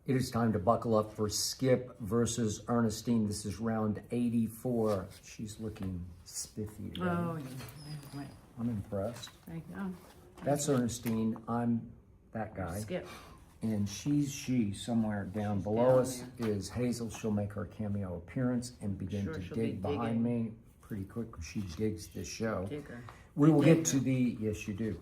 It is time to buckle up for Skip versus Ernestine. This is round 84. She's looking spiffy today. Oh, yeah. I'm impressed. Thank you. That's Ernestine. I'm that guy. Skip. And she somewhere down below us is Hazel. She'll make her cameo appearance and begin to dig behind me pretty quick because she digs this show. Digger. We will get to the, yes you do.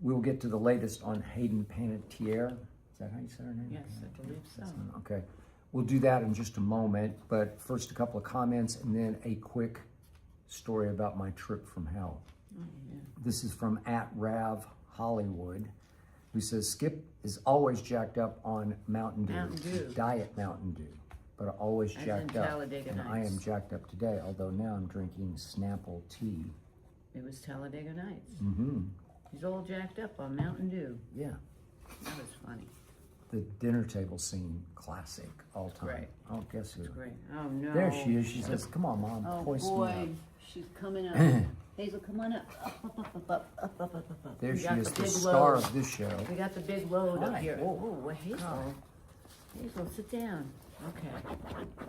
We will get to the latest on Hayden Panettiere. Is that how you say her name? Yes, I believe so. Okay. We'll do that in just a moment, but first a couple of comments and then a quick story about my trip from hell. Oh, yeah. This is from @Rav Hollywood, who says, Skip is always jacked up on Mountain Dew. Mountain Dew. Diet Mountain Dew, but always As jacked in up. Talladega And I Nights. am jacked up today, although now I'm drinking Snapple tea. It was Talladega Nights. Mm-hmm. He's all jacked up on Mountain Dew. Yeah. That was funny. The dinner table scene, classic, all time. Right. Oh, guess who? It's great. Oh, no. There she is. She says, come on, Mom, Oh, hoist me boy. up. She's coming up. Hazel, come on up. Up. There We she got is, the big star load. of this show. We got the big load up Hi. here. Whoa. Oh, Hazel. God. Hazel, sit down. Okay.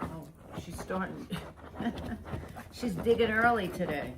Oh, she's starting. She's digging early today.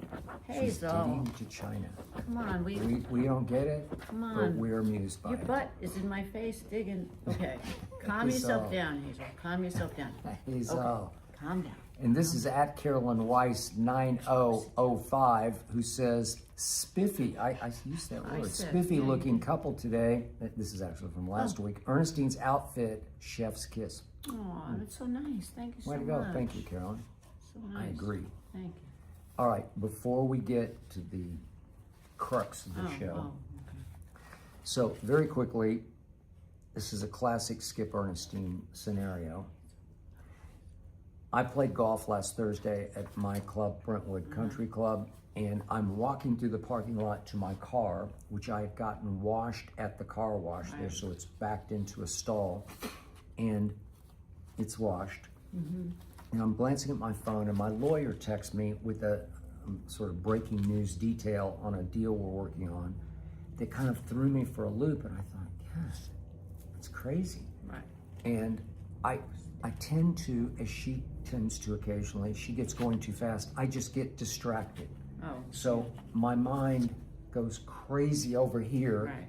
She's Hazel, digging to China. come on. We don't get it, Come but on. we're amused by Your it. butt is in my face digging. Okay. Calm Hazel. yourself down, Hazel. Calm yourself down. Hazel. Okay. Calm down. And this is @Carolyn Weiss 9005, who says, spiffy, I used that I word, said, spiffy yeah, looking couple today. This is actually from last Oh. week. Ernestine's outfit, chef's kiss. Oh, that's so nice. Thank you so Way to much. go. Thank you, Carolyn. So nice. I agree. Thank you. All right, before we get to the crux of the show. Oh, okay. So very quickly, this is a classic Skip Ernestine scenario. I played golf last Thursday at my club, Brentwood Country Club, and I'm walking through the parking lot to my car, which I had gotten washed at the car wash there, so it's backed into a stall, and it's washed. And I'm glancing at my phone, and my lawyer texts me with a sort of breaking news detail on a deal we're working on that kind of threw me for a loop, and I thought, yes, that's crazy. Right. And I tend to, as she tends to occasionally, she gets going too fast, I just get distracted. Oh. So my mind goes crazy over here, Right.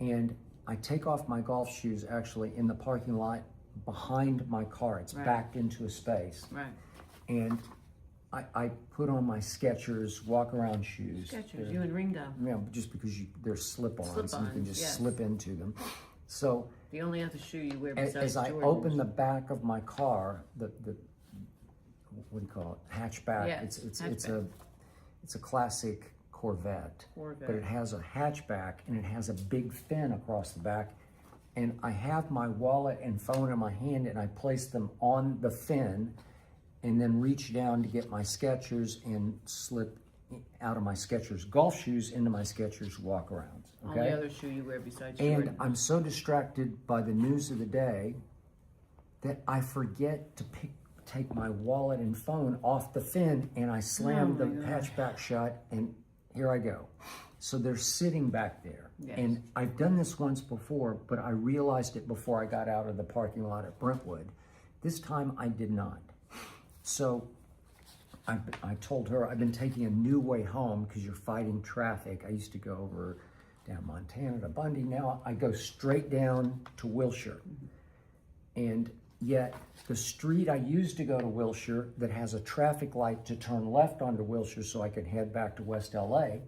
and I take off my golf shoes actually in the parking lot behind my car. It's backed into a space. Right. And I put on my Skechers walk around shoes. Skechers, you and Ringo. Yeah, just because they're slip-ons, you can Slip-ons, just yes. slip into them. So The only other shoe you wear as besides I Jordans. open the back of my car, the what do you call it? Hatchback. Yeah, It's a classic Corvette, but it has a hatchback and it has a big fin across the back. And I have my wallet and phone in my hand, and I place them on the fin, and then reach down to get my Skechers and slip out of my Skechers golf shoes into my Skechers walk arounds. Okay. Only other shoe you wear besides And Jordans. I'm so distracted by the news of the day that I forget to take my wallet and phone off the fin, and I slam the hatchback shut, and here I go. So they're sitting back there. Yes. And I've done this once before, but I realized it before I got out of the parking lot at Brentwood. This time I did not. So I told her, I've been taking a new way home because you're fighting traffic. I used to go over down Montana to Bundy. Now I go straight down to Wilshire. And yet the street I used to go to Wilshire that has a traffic light to turn left onto Wilshire so I could head back to West LA,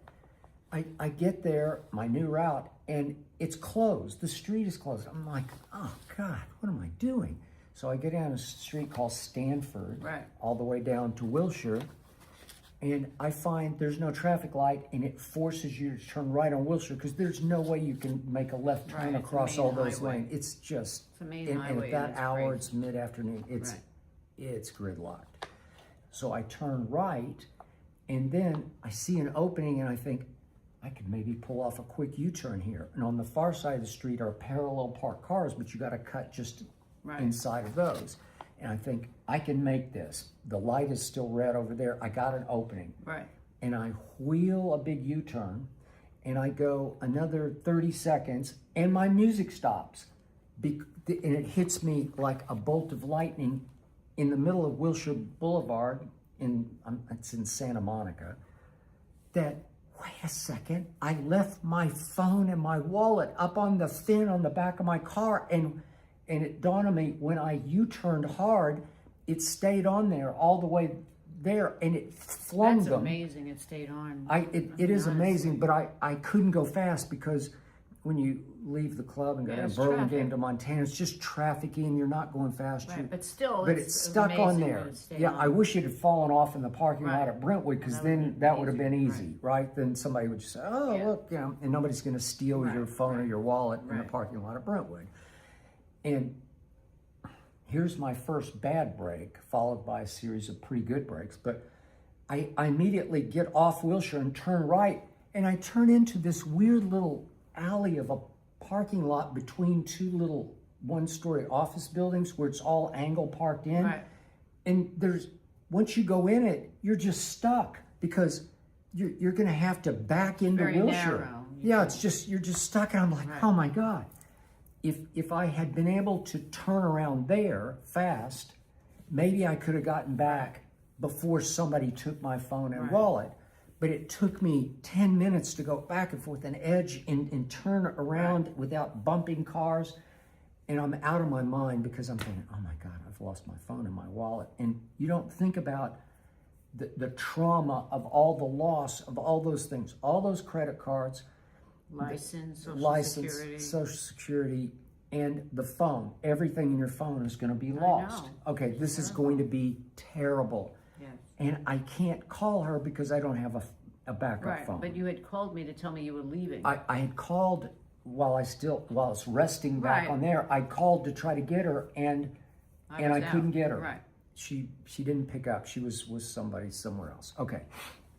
I get there, my new route, and it's closed. The street is closed. I'm like, oh God, what am I doing? So I get down a street called Stanford, all the way down to Wilshire, and I find there's no traffic light, and it forces you to turn right on Wilshire because there's no way you can make a left turn across all those lanes. It's just, It's a main and highway. at that hour, crazy. it's mid-afternoon, it's gridlocked. So I turn right, and then I see an opening, and I think, I could maybe pull off a quick U-turn here. And on the far side of the street are parallel parked cars, but you got to cut just inside of those. And I think, I can make this. The light is still red over there. I got an opening. Right. And I wheel a big U-turn, and I go another 30 seconds, and my music stops. and it hits me like a bolt of lightning in the middle of Wilshire Boulevard, it's in Santa Monica, that, wait a second, I left my phone and my wallet up on the fin on the back of my car, and it dawned on me, when I U-turned hard, it stayed on there all the way there, and it flung That's them. amazing, it stayed on. It is amazing, but I couldn't go fast because when you leave the club and go to it's Burlingame traffic. to Montana, it's just trafficy and you're not going fast. Right, but still, But it's stuck on amazing there. that it stayed Yeah, on. I wish it had fallen off in the parking lot Right. at Brentwood, because That would've then been that would have been easy. easy, right? Then somebody would just say, oh, Yeah. look, and nobody's going to steal Right, your phone or your wallet in the right. parking lot at Brentwood. And here's my first bad break, followed by a series of pretty good breaks. But I immediately get off Wilshire and turn right, and I turn into this weird little alley of a parking lot between two little one-story office buildings where it's all angle parked in. Right. And once you go in it, you're just stuck because you're going to have to back into very Wilshire. narrow. Yeah, you're just stuck, and I'm like, Right. oh my God. If I had been able to turn around there fast, maybe I could have gotten back before somebody took my phone and Right. wallet. But it took me 10 minutes to go back and forth and edge and turn around without bumping cars. And I'm out of my mind because I'm thinking, oh my God, I've lost my phone and my wallet. And you don't think about the trauma of all the loss of all those things, all those credit cards, License, Social Security, and the phone. Everything in your phone is going to be lost. know. Okay, this is going to be terrible. Yes. And I can't call her because I don't have a backup Right, phone. but you had called me to tell me you were leaving. I had called while I was resting back Right. on there. I called to try to get her, and I was out. couldn't get her. Right. She didn't pick up. She was with somebody somewhere else. Okay,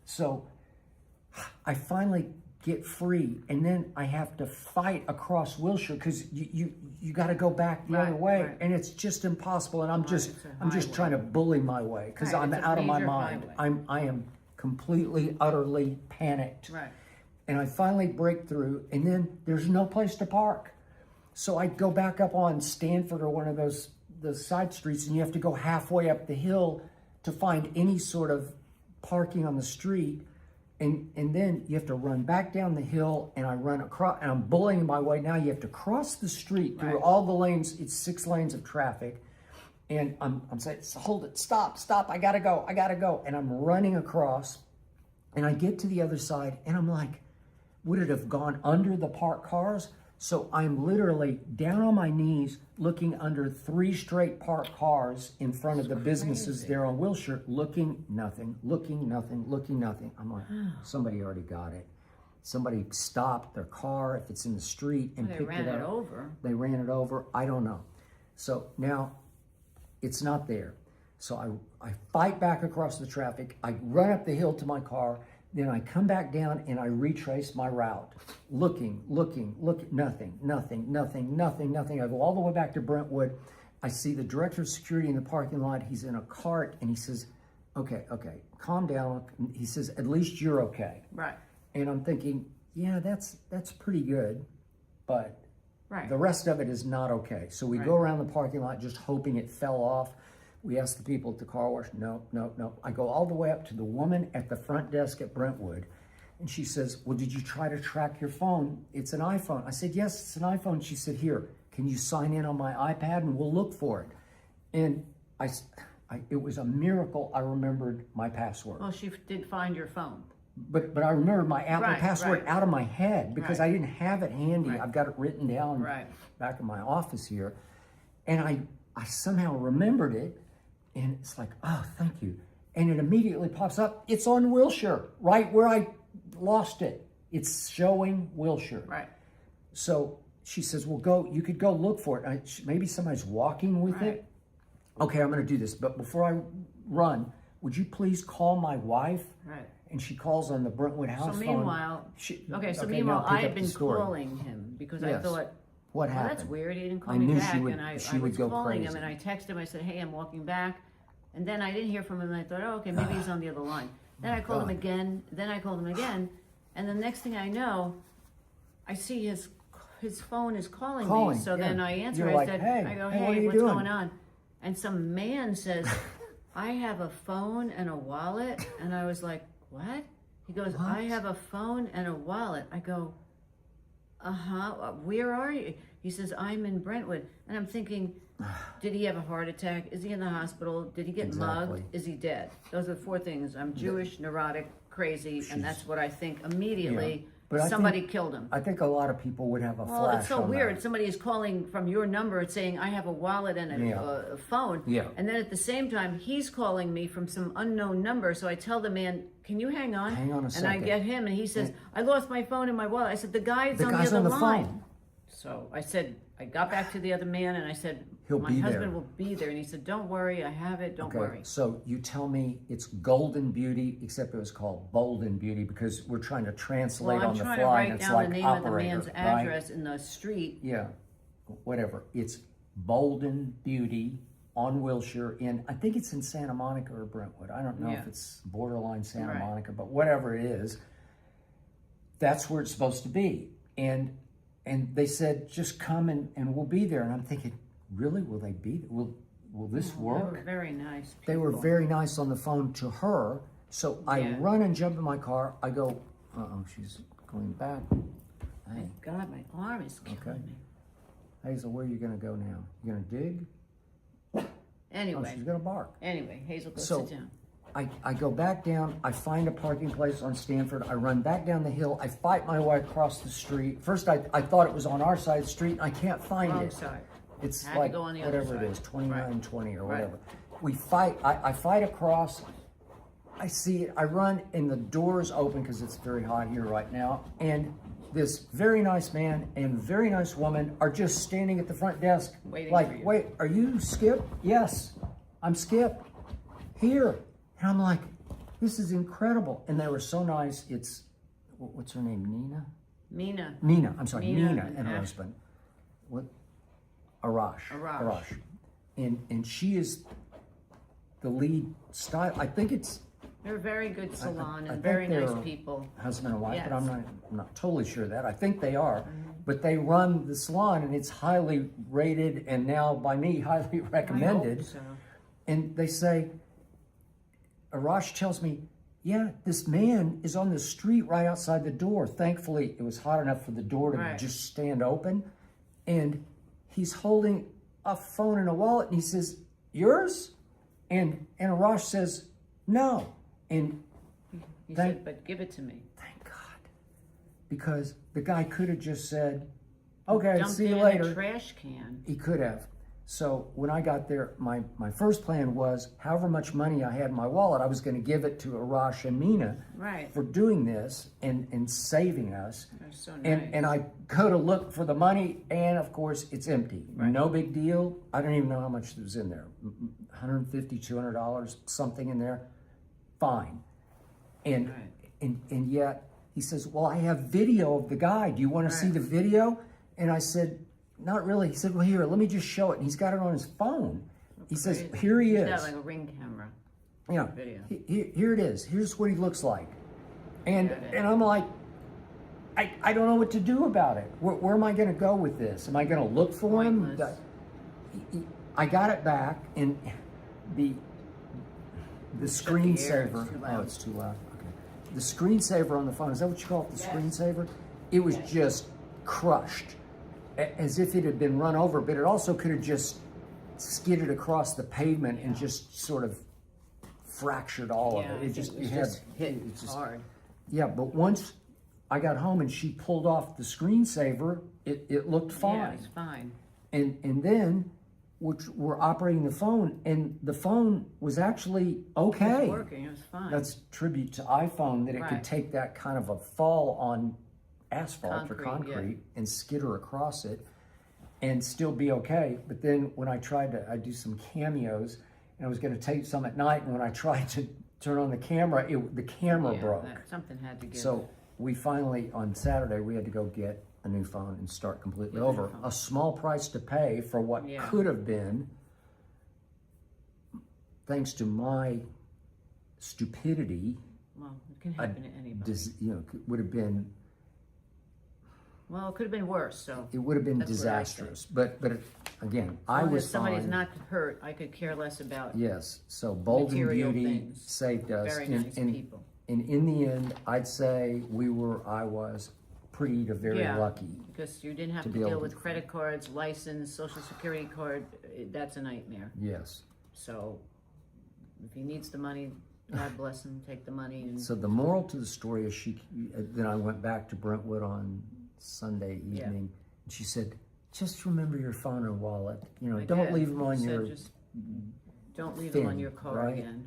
so I finally get free, and then I have to fight across Wilshire because you got to go back the other Right, way, right. and it's just impossible. And I'm it's a I'm just highway. trying to bully my way because Right, I'm it's a out of my major mind. highway. I am completely, utterly panicked. Right. And I finally break through, and then there's no place to park. So I go back up on Stanford or one of those side streets, and you have to go halfway up the hill to find any sort of parking on the street. And then you have to run back down the hill, and I run across, and I'm bullying my way. Now you have to cross the street through Right. all the lanes. It's 6 lanes of traffic. And I'm saying, hold it, stop, I gotta go. And I'm running across, and I get to the other side, and I'm like, would it have gone under the parked cars? So I'm literally down on my knees looking under 3 straight parked cars in front of the businesses crazy. there on Wilshire, looking nothing. I'm like, somebody already got it. Somebody stopped their car, if it's in the street, and They picked ran it it up. over. They ran it over. I don't know. So now it's not there. So I fight back across the traffic. I run up the hill to my car. Then I come back down and I retrace my route. Looking, nothing. I go all the way back to Brentwood. I see the director of security in the parking lot. He's in a cart, and he says, okay, calm down. He says, at least you're okay. Right. And I'm thinking, yeah, that's pretty good, but Right. the rest of it is not okay. So we go around the parking lot just hoping it fell off. We ask the people at the car wash, no. I go all the way up to the woman at the front desk at Brentwood, and she says, well, did you try to track your phone? It's an iPhone. I said, yes, it's an iPhone. She said, here, can you sign in on my iPad and we'll look for it? And it was a miracle I remembered my password. Well, she did find your phone. But I remember my Apple Right, password right. out of my head because Right. I didn't have it handy. Right. I've got it written down Right. back in my office here. And I somehow remembered it, and it's like, oh, thank you. And it immediately pops up. It's on Wilshire, right where I lost it. It's showing Wilshire. Right. So she says, well, you could go look for it. Maybe somebody's walking with Right. it. Okay, I'm going to do this. But before I run, would you please call my wife? Right. And she calls on the Brentwood house So phone. meanwhile, Now meanwhile, pick I up had the been story. calling him because I Yes. thought, What well, happened? that's weird. He didn't call I me knew back, she would- and I she would was go calling him, crazy. and I texted him. I said, "Hey, I'm walking back," and then I didn't hear from him, and I thought, "Oh, okay, maybe he's on the other line." Then I called him again. Then I called him again, and the next thing I know, I see his his phone is calling Calling, me. So then yeah. I answer. You're I like, said, "Hey, I go, hey, hey, what are you what's doing?" going on? And some man says, I have a phone and a wallet. And I was like, what? He goes, What? I have a phone and a wallet. I go, where are you? He says, I'm in Brentwood. And I'm thinking, did he have a heart attack? Is he in the hospital? Did he get Exactly. mugged? Is he dead? Those are the 4 things. I'm Jewish, neurotic, crazy, and that's what I think immediately. But I somebody think- killed him. I think a lot of people would have a Well, flash it's so on weird. that. Somebody is calling from your number saying, I have a wallet and a phone. Yeah. And then at the same time, he's calling me from some unknown number. So I tell the man, can you hang on? Hang on a And I second. get him, and he says, I lost my phone and my wallet. I said, the guy's The on guy's the other on the line. phone. So I said, I got back to the other man, and I said, He'll my be husband there. will be there. And he said, don't worry, I have it, don't worry. So you tell me it's Golden Beauty, except it was called Bolden Beauty because we're trying to translate Well, I'm on the trying to fly. write and it's down like the name operator, of the man's right? address in the street. Yeah, whatever. It's Bolden Beauty on Wilshire I think it's in Santa Monica or Brentwood. I don't know if it's borderline Santa Monica, but whatever it is, that's where it's supposed to be. And they said, just come and we'll be there. And I'm thinking, really, will they be there? Will this work? They were very nice people. They were very nice on the phone to her. So I run and jump in my car. I go, she's going back. Hey, God, my arm is killing me. Hazel, where are you going to go now? You going to dig? Anyway. She's going to bark. Anyway, Hazel, go So- sit down. I go back down. I find a parking place on Stanford. I run back down the hill. I fight my way across the street. First, I thought it was on our side of the street, and I can't find Wrong it. side. It's Had to like go on the other whatever it side. is, 2920 or Right. whatever. We fight. I fight across. I see it. I run, and the door's open because it's very hot here right now. And this very nice man and very nice woman are just standing at the front desk, Waiting like, for you. wait, are you Skip? Yes, I'm Skip. Here, and I'm like, this is incredible. And they were so nice. It's what's her name? Mina. Nina. I'm sorry, Nina Nina and and her Ash. husband. What? Arash. Arash. And she is the lead style. I think it's They're a very good salon I and think very nice they're people. husband and wife, but Yes. I'm not totally sure of that. I think they are. But they run the salon and it's highly rated and now by me highly recommended. I hope so. And they say, Arash tells me, yeah, this man is on the street right outside the door. Thankfully, it was hot enough for the door to Right. just stand open. And he's holding a phone and a wallet and he says, yours? And Arash says, no. And He Thank- said, but give it to me. thank God. Because the guy could have just said, okay, Dumped see it you in later. a trash can. He could have. So when I got there, my first plan was however much money I had in my wallet, I was going to give it to Arash and Mina Right. for doing this and saving us. They're so nice. And I go to look for the money, and of course, it's empty. No big deal. I don't even know how much was in there. $150, $200, something in there. Fine. And, Right. and yet, he says, well, I have video of the guy. Do you want to see the video? And I said, not really. He said, well, here, let me just show it. And he's got it on his phone. He says, Crazy. here he He's is. got like a ring camera. Yeah, Video. here it is. Here's what he looks like. And Got it. and I'm like, I don't know what to do about it. Where am I going to go with this? Am I going to look for him? Pointless. I got it back, and the Shut the air, it's screensaver. too loud. Oh, it's too loud. Okay. The screensaver on the phone. Is that what you call it? The screensaver. It was just crushed, as if it had been run over. But it also could have just skidded across the pavement and just sort of fractured all Yeah, of I it. It think just it was it had just hit it just hard. yeah. But once I got home and she pulled off the screensaver, it looked Yeah, fine. it's fine. And then we're operating the phone, and the phone was actually okay. It's working, it was fine. That's tribute to iPhone that it could Right. take that kind of a fall on asphalt or Concrete, yeah. concrete and skitter across it and still be okay. But then when I I do some cameos, and I was going to tape some at night, and when I tried to turn on the camera, the camera Yeah, broke. something had to give. So we finally, on Saturday, we had to go get a new phone and start completely Get a new over. phone. A small price to pay for what Yeah. could have been, thanks to my stupidity, Well, it can happen to anybody. would have been Well, it could have been worse, so. It would have been That's what I disastrous. But again, I As long was as somebody's fine. not hurt, I could care less about Yes, so Bold and material Beauty things. saved us. very nice people. And in the end, I'd say I was pretty to very Yeah. lucky. Because you didn't have To to be able deal to- with credit cards, license, social security card. That's a nightmare. Yes. So if he needs the money, God bless him, take the money. And So the moral to the story is then I went back to Brentwood on Sunday evening. And she said, just remember your phone and wallet. I Don't did. leave them on He said, your just don't leave them on thing, your car right? again.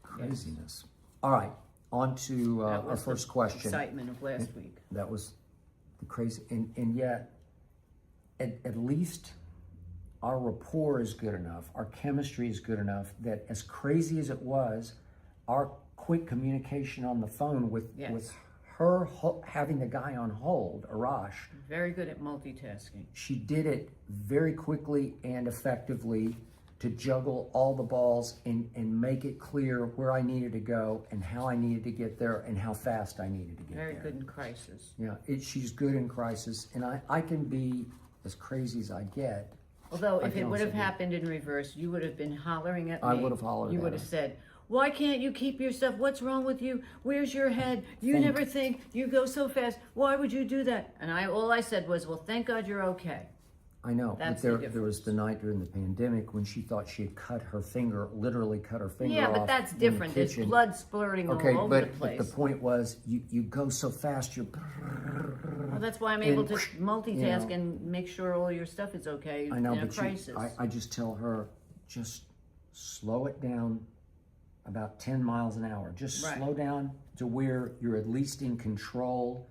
craziness. All right, on to That our was the first question. Excitement of last week. That was the crazy, and yet, at least our rapport is good enough, our chemistry is good enough that as crazy as it was, our quick communication on the phone with her having the guy on hold, Arash, Very good at multitasking. she did it very quickly and effectively to juggle all the balls and make it clear where I needed to go and how I needed to get there and how fast I needed to get Very there. good in crisis. Yeah, she's good in crisis, and I can be as crazy as I get. Although I if can it would have also do- happened in reverse, you would have been hollering at me. I would have hollered You at would have her. said, why can't you keep your stuff? What's wrong with you? Where's your head? You never think. You go so fast. Why would you do that? And all I said was, well, thank God you're okay. I know, That's but the there was the night during the pandemic when she thought she had cut her finger, literally cut her finger Yeah, off. but that's in the different. There's kitchen. blood splurting Okay, all over the but place. the point was, you go so fast, you're. Well, that's why I'm able to And, multitask and make sure all your stuff is okay I know, in a but crisis. I just tell her, just slow it down about 10 miles an hour. Just Right. slow down to where you're at least in control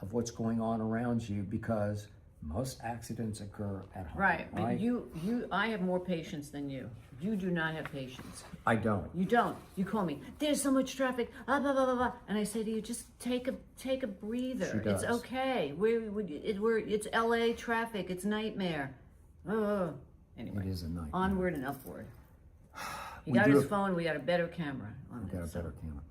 of what's going on around you, because most accidents occur at home. Right, but I have more patience than you. You do not have patience. I don't. You don't. You call me, there's so much traffic, blah, blah, blah, blah. And I say to you, just take a breather. She does. It's okay. It's LA traffic. It's nightmare. Anyway, It is a nightmare. onward and upward. He We got do his have- phone. We got a better camera on We've got it. a better camera.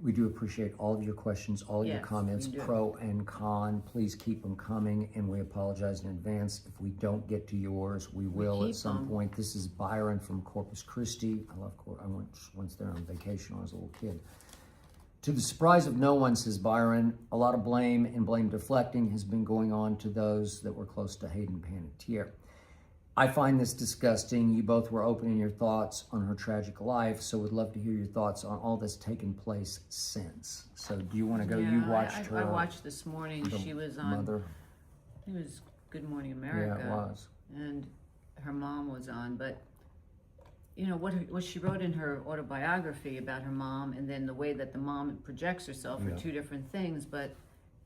We do appreciate all of your questions, all of your Yes, comments, we do. pro and con. Please keep them coming, and we apologize in advance if we don't get to yours. We will at keep some them. point. This is Byron from Corpus Christi. I love I went once there on vacation when I was a little kid. To the surprise of no one, says Byron, a lot of blame and blame deflecting has been going on to those that were close to Hayden Panettiere. I find this disgusting. You both were open in your thoughts on her tragic life, so would love to hear your thoughts on all that's taken place since. So do you want to go? Yeah, You watched her. I watched this morning. She was on, Mother. it was Good Morning America. Yeah, it was. And her mom was on, but you know what she wrote in her autobiography about her mom, and then the way that the mom projects herself are two different things. But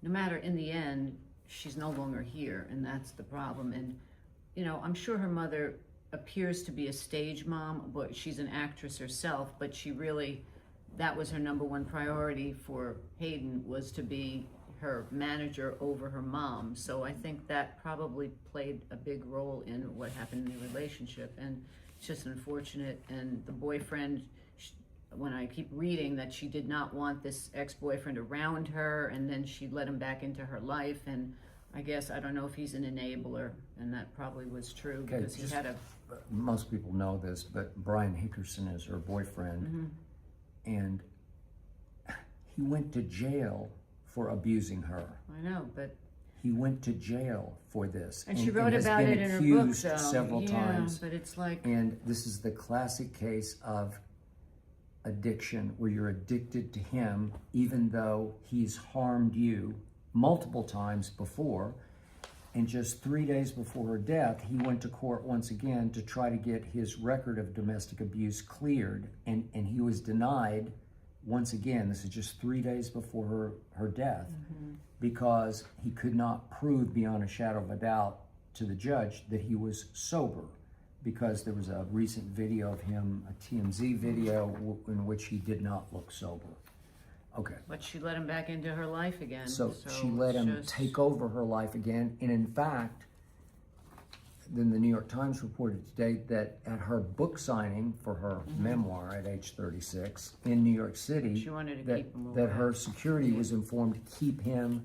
no matter, in the end, she's no longer here, and that's the problem. And you know, I'm sure her mother appears to be a stage mom, but she's an actress herself. But she really, that was her number one priority for Hayden, was to be her manager over her mom. So I think that probably played a big role in what happened in the relationship. And it's just unfortunate. And the boyfriend, when I keep reading that she did not want this ex-boyfriend around her, and then she let him back into her life. And I guess, I don't know if he's an enabler, and that probably was true, Okay, because he had a, most people know this, but Brian Hickerson is her boyfriend, and he went to jail for abusing her. I know, but, He went to jail for this. and she wrote has about been it in her book, accused though. several times. But it's like, And this is the classic case of addiction, where you're addicted to him, even though he's harmed you multiple times before. And just 3 days before her death, he went to court once again to try to get his record of domestic abuse cleared. And he was denied once again. This is just 3 days before her death, because he could not prove beyond a shadow of a doubt to the judge that he was sober, because there was a recent video of him, a TMZ video, in which he did not look sober. Okay. but she let him back into her life again. So she let it's him just- take over her life again. And in fact, then the New York Times reported today that at her book signing for her memoir at age 36 in New York City, She wanted to that, keep him that away. her security was informed to keep him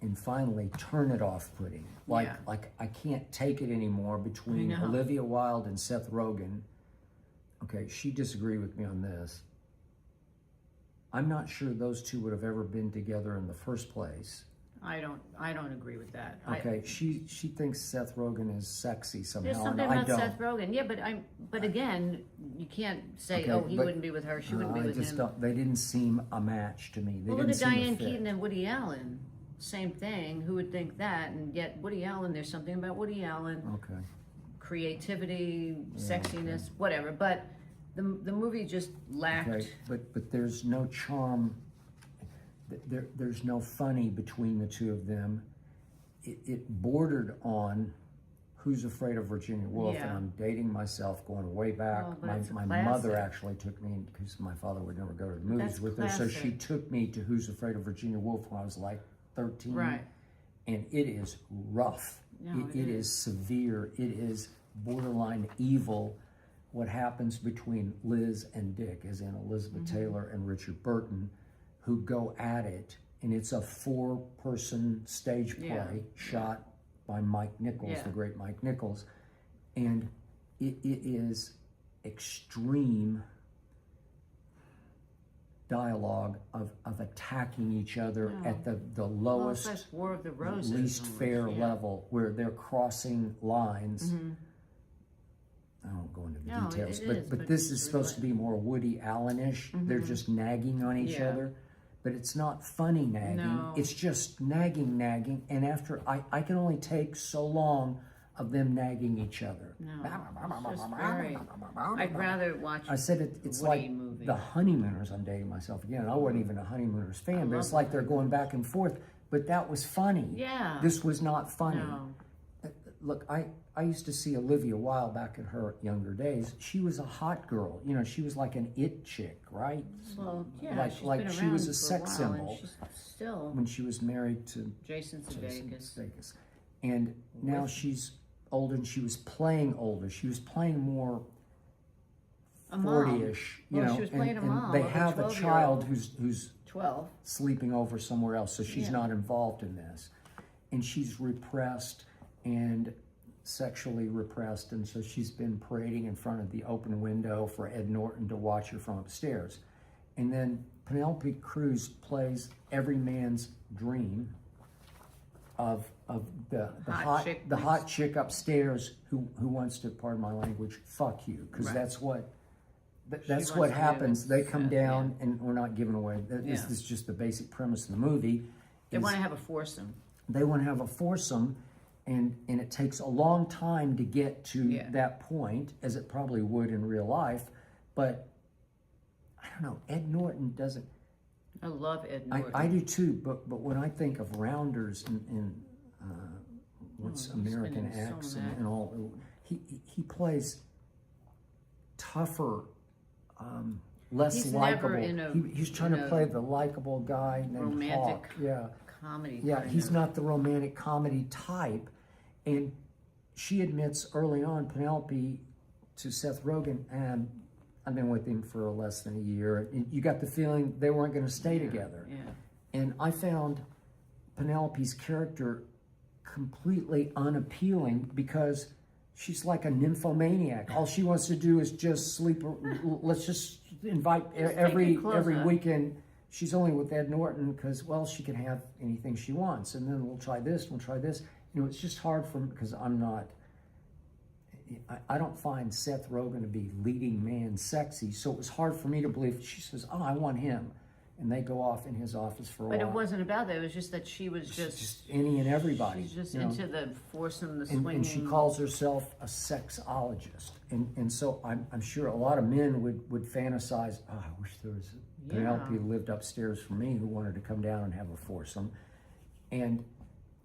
and finally turn it off-putting. Like I can't take it anymore between Olivia Wilde and Seth Rogen. Okay, she disagreed with me on this. I'm not sure those two would have ever been together in the first place. I don't agree with that. Okay, she thinks Seth Rogen is sexy somehow. There's something and I about don't. Seth Rogen. Yeah, but again, you can't say, Okay, he wouldn't be with her, she wouldn't be with him. They didn't seem a match to me. They Well, look didn't at seem a Diane fit. Keaton and Woody Allen. Same thing. Who would think that? And yet Woody Allen, there's something about Woody Allen. Okay. Creativity, sexiness, whatever. But the movie just lacked. Okay, but there's no charm. There's no funny between the two of them. It bordered on Who's Afraid of Virginia Woolf, and I'm dating myself, going way back. Oh, but my mother actually took me, because my father would never go to the movies with her, so she took me to Who's Afraid of Virginia Woolf when I was like 13. Right. And it is rough. No, it is severe. It is borderline evil. What happens between Liz and Dick, as in Elizabeth Taylor and Richard Burton, who go at it, and it's a 4-person stage play shot by Mike Nichols, the great Mike Nichols, and it is extreme dialogue of attacking each other at the lowest, well, it's like War of the Roses, least fair level, where they're crossing lines. I won't go into the details, but this is supposed to be more Woody Allen-ish. They're just nagging on each other. But it's not funny nagging. No. It's just nagging. And after, I can only take so long of them nagging each other. No, it's just very, I'd rather watch I said it's Woody like movie. the Honeymooners. I'm dating myself again. I wasn't even a Honeymooners fan, but it's like they're going back and forth. But that was funny. Yeah. This was not funny. No. Look, I used to see Olivia Wilde back in her younger days. She was a hot girl. You know, she was like an it chick, right? Well, yeah, she's like been she around was a for sex while, symbol and she's still when she was married to Jason Sudeikis. Sudeikis. And now she's older, and she was playing older. She was playing more A mom. 40-ish, you Well, know. she was playing a mom they of a have a 12-year-old. child who's 12. sleeping over somewhere else, so she's not involved in this. And she's repressed and sexually repressed, and so she's been parading in front of the open window for Ed Norton to watch her from upstairs. And then Penelope Cruz plays every man's dream of the hot chick upstairs who wants to, pardon my language, fuck you, because that's what happens. They come down, and we're not giving away. This is just the basic premise of the movie. They want to have a foursome. They want to have a foursome, and it takes a long time to get to that point, as it probably would in real life. But I don't know. Ed Norton doesn't. I love Ed Norton. I do too. But when I think of Rounders and what's American accent and all, he plays tougher, less likable. He's trying to play the likable guy named romantic Hawk. comedy. Yeah, he's not the romantic comedy type. And she admits early on, Penelope, to Seth Rogen, and I've been with him for less than a year. And you got the feeling they weren't going to stay together. Yeah. And I found Penelope's character completely unappealing because she's like a nymphomaniac. All she wants to do is just sleep. Let's just invite every weekend. She's only with Ed Norton because, well, she can have anything she wants. And then we'll try this, we'll try this. You know, it's just hard for me because I don't find Seth Rogen to be leading man sexy. So it was hard for me to believe. She says, oh, I want him. And they go off in his office for a while. But it wasn't about that. It was just that she was just any and everybody. She's just into the foursome, the swinging. And she calls herself a sexologist. And so I'm sure a lot of men would fantasize, oh, I wish there was Penelope who lived upstairs from me who wanted to come down and have a foursome. And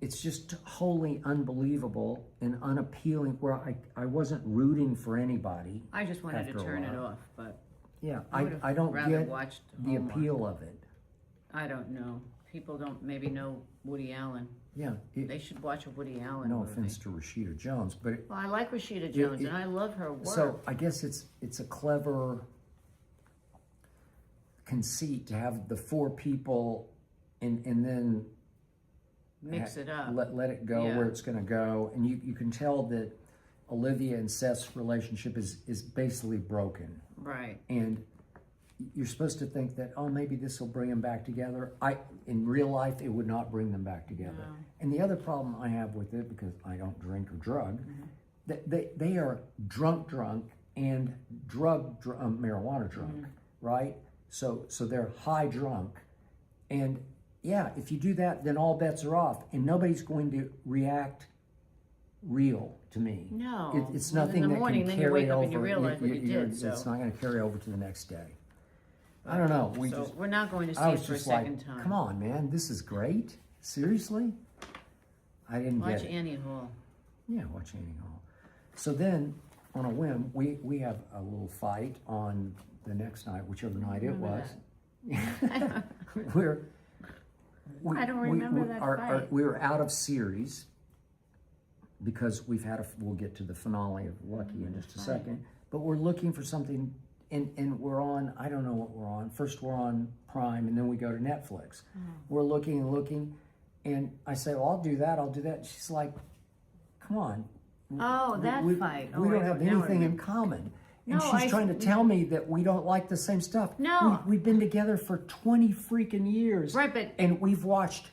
it's just wholly unbelievable and unappealing, where I wasn't rooting for anybody. I just wanted to turn it off, but yeah, I don't get the appeal of it. I don't know. People don't maybe know Woody Allen. Yeah. They should watch a Woody Allen No movie. offense to Rashida Jones, but well, I like Rashida Jones, and I love her work. So I guess it's a clever conceit to have the four people and then mix it up. Let it go Yeah. where it's going to go. And you can tell that Olivia and Seth's relationship is basically broken. Right. And you're supposed to think that, oh, maybe this will bring them back together. In real life, it would not bring them back together. No. And the other problem I have with it, because I don't drink or drug, that they are drunk and marijuana drunk, right? So they're high drunk. And yeah, if you do that, then all bets are off, and nobody's going to react real to me. No. It's Well, nothing in the that morning, can then carry you wake up over. and you realize what you did. It's So not going to carry over to the next day. I don't know. we're not going to see I it was for a just like, second time. come on, man, this is great. Seriously? I didn't Watch get it. Annie Hall. Yeah, watch Annie Hall. So then, on a whim, we have a little fight on the next night, whichever night it was. I don't remember that fight. We were out of series because we'll get to the finale of Lucky in just a second. But we're looking for something, and we're on, I don't know what we're on. First we're on Prime, and then we go to Netflix. We're looking, and I say, well, I'll do that. She's like, come on. Oh, that fight. We don't have anything in common. And No, she's trying to tell me that we don't like the same stuff. No. We've been together for 20 freaking years. Right, but... And we've watched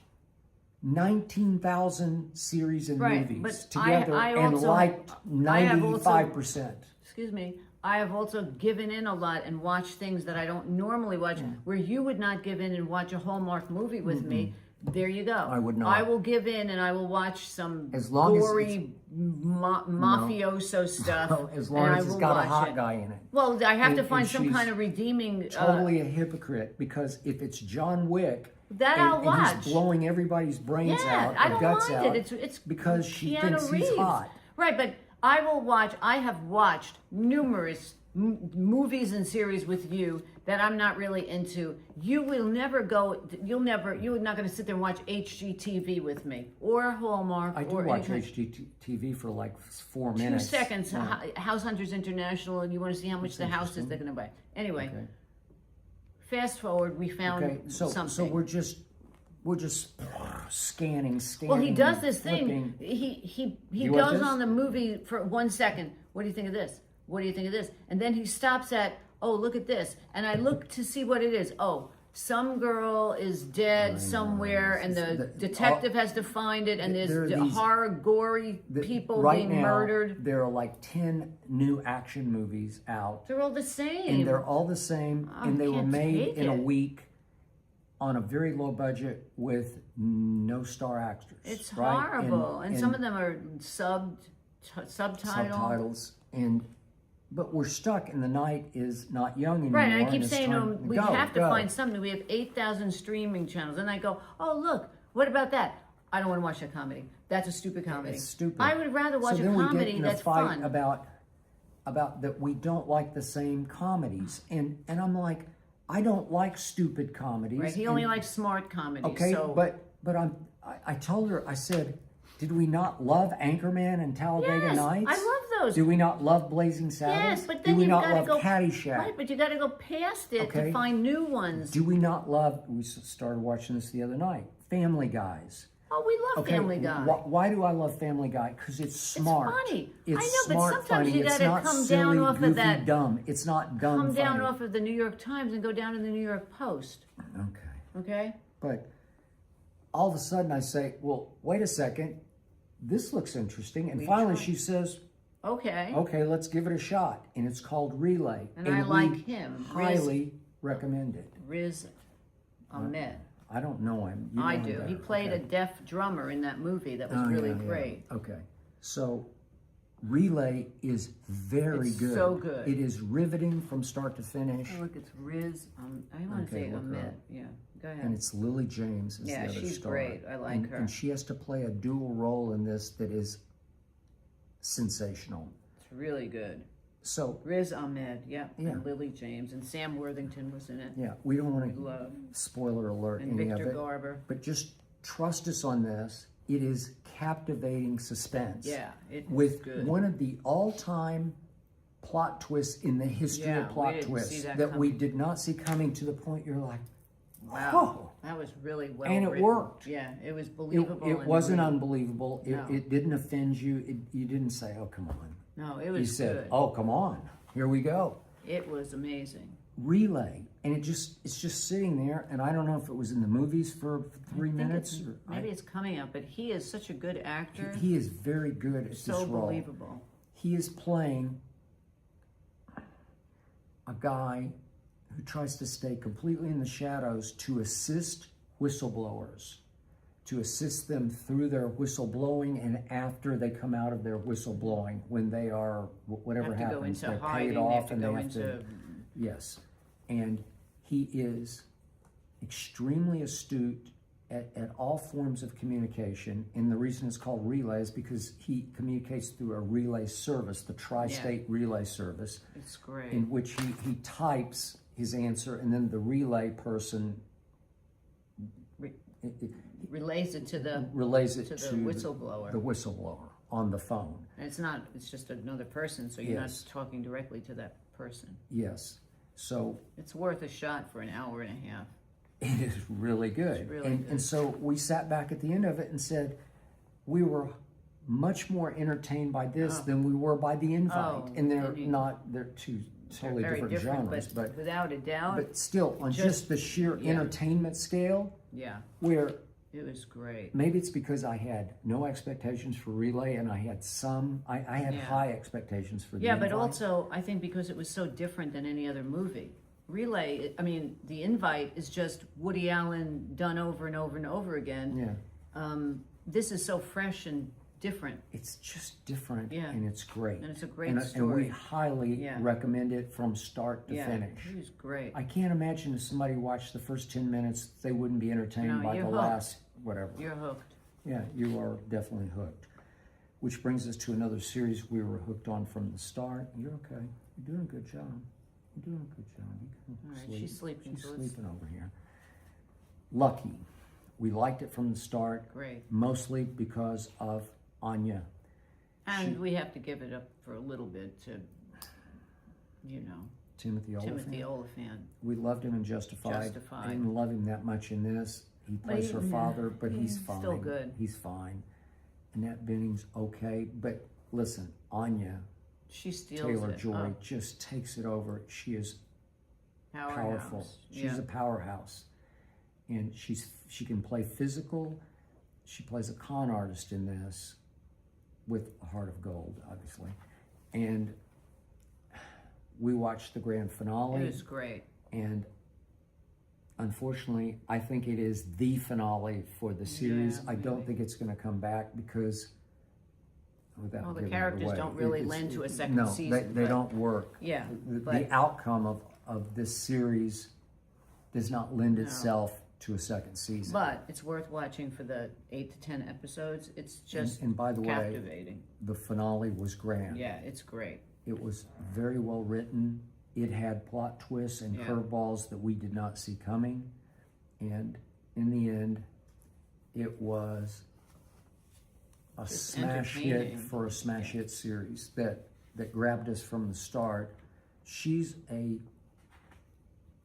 19,000 series and Right, movies but together I and also- liked I have 95%. Excuse me. I have also given in a lot and watched things that I don't normally watch, where you would not give in and watch a Hallmark movie with me. There you go. I would not. I will give in and I will watch some As long as gory mafioso stuff. As long and as I it's will got a watch hot it. guy in it. Well, I have to And- find and some she's kind of redeeming. Totally a hypocrite, because if it's John Wick, That and, I'll and watch. he's blowing everybody's brains out, I or don't guts mind out, it. It's because she Keanu thinks Reeves. he's hot. Right, but I will watch. I have watched numerous movies and series with you that I'm not really into. You will never go. You're not going to sit there and watch HGTV with me or Hallmark. I do or watch any- HGTV for like 4 2 minutes. seconds. Yeah. House Hunters International, and you want to see how much the house is they're going to buy. Anyway, Okay. fast forward. We found Okay, something. so we're just scanning. Well, he does this flipping. thing. He You want goes this? on the movie for 1 second. What do you think of this? What do you think of this? And then he stops at, oh, look at this. And I look to see what it is. Oh, some girl is dead somewhere, and the detective has to find it, and there are there's these- horror, gory people right being now, murdered. There are like 10 new action movies out, They're all the same. and they're all the same, and they were can't made take in a it. week on a very low budget with no star actors. It's right? horrible. And some of them are subtitles. But we're stuck, and the night is not young anymore. Right, and I keep it's saying to time him, we go, have to go. find something. We have 8,000 streaming channels. And I go, oh, look, what about that? I don't want to watch that comedy. That's a stupid comedy. It's stupid. I would rather watch so a then we comedy get in that's a fight fun. about that we don't like the same comedies, and I'm like, I don't like stupid comedies. Right, he only likes smart comedies. Okay, so. but I told her, I said, did we not love Anchorman and Talladega Yes, Nights? I love those. Do we not love Blazing Saddles? Yes, but then do we you've not got to love go Caddyshack? Right, but you got to go past it Okay. to find new ones. Do we not love? We started watching this the other night. Family Guys. Oh, we love Okay, Family Guy. Why do I love Family Guy? Because it's smart. It's funny. It's I know, but smart, sometimes funny. you It's gotta not come silly, down off of goofy, that- dumb. It's not dumb. Come down funny. off of the New York Times and go down to the New York Post. Okay. Okay? But all of a sudden I say, well, wait a second. This looks interesting. And finally she says, Okay. okay, let's give it a shot. And it's called Relay. And I we like him. highly recommend it. Riz Ahmed. I don't know him. You I know him do. better. He played Okay. a deaf drummer in that movie that was Oh, really yeah, yeah. great. Okay. So Relay is very It's good. so good. It is riveting from start to finish. Oh, look, it's Riz. I want to Okay, say look her Ahmed. up. Yeah, go And ahead. it's Lily James is Yeah, the other she's star. great. I like her. And she has to play a dual role in this that is sensational. It's really good. So, Riz Ahmed, yeah. Yeah. And Lily James. And Sam Worthington was in it. yeah, we don't want to Love. spoiler alert And any Victor of it. Garber. But just trust us on this. It is captivating suspense. Yeah, it's with good. one of the all-time plot twists in the history Yeah, of we plot didn't twists see that we coming. did not see coming, to the point you're like, Wow, that was really well And it written. worked. Yeah, it was believable. It and wasn't really- unbelievable. No. It didn't offend you. You didn't say, "Oh, come on." No, it You was said, good. "Oh, come on. Here we go." It was amazing. Relay, and it's just sitting there, and I don't know if it was in the movies for 3 I think minutes. maybe it's coming up, but he is such a good actor. He is very good at so this role. believable. He is playing a guy who tries to stay completely in the shadows to assist whistleblowers, to assist them through their whistleblowing and after they come out of their whistleblowing, when they are, whatever Have to go happens, into they're hiding. paid They off have to and go they have into. to, yes. And he is extremely astute at all forms of communication, and the reason it's called relay is because he communicates through a relay service, the tri-state relay service, It's great. in which he types his answer, and then the relay person Relates it to the relays it to to the whistleblower. the whistleblower on the phone. And it's not. It's just another person, so you're Yes. not talking directly to that person. Yes. So It's worth a shot for an hour and a half. it is really good. It's really And good. so we sat back at the end of it and said, we were much more entertained by this than we were by the invite. Oh, and they're indeed. not, they're two totally They're very different genres, but without a doubt, but still, on just the sheer yeah. entertainment scale, yeah, where it was great. maybe it's because I had no expectations for Relay and I had I had Yeah. high expectations for the Yeah, but invite. also I think because it was so different than any other movie. Relay, I mean, The Invite is just Woody Allen done over and over and over again. Yeah. This is so fresh and different. It's just different, Yeah. and it's great. And it's a great And we story. highly Yeah. recommend it from start to Yeah, finish. it was great. I can't imagine if somebody watched the first 10 minutes, they wouldn't be entertained No, by you're the hooked. last, whatever. You're hooked. Yeah, you are definitely hooked. Which brings us to another series we were hooked on from the start. You're okay. You're doing a good job. You're doing a good job. You can All right, sleep. she's sleeping, She's so let's- sleeping over here. Lucky. We liked it from the start, Great. mostly because of Anya. And we have to give it up for a little bit to, you know, Timothy Olyphant. Timothy Olyphant. We loved him in Justified. Justified. I didn't love him that much in this. He But plays her he- father, but he's he's fine. still good. He's fine. Annette Bening's okay, but listen, Anya She steals Taylor it. Joy Oh, just takes it over. She is powerhouse. powerful. She's Yeah. a powerhouse, and she can play physical. She plays a con artist in this, with a heart of gold, obviously, and we watched the grand finale. It was great. And unfortunately, I think it is the finale for the series. Yeah, I don't really. think it's going to come back because, without Well, the giving it characters away, don't really it's- lend to a second no, season, they but- don't work. Yeah, The but outcome of this series does not lend No. itself to a second season. but it's worth watching for the 8 to 10 episodes. It's just and by the way, captivating. the finale was grand. Yeah, it's great. It was very well written. It had plot twists and Yeah. curveballs that we did not see coming. And in the end, it was a Just smash hit entertaining. for a smash hit series that grabbed us from the start. She's an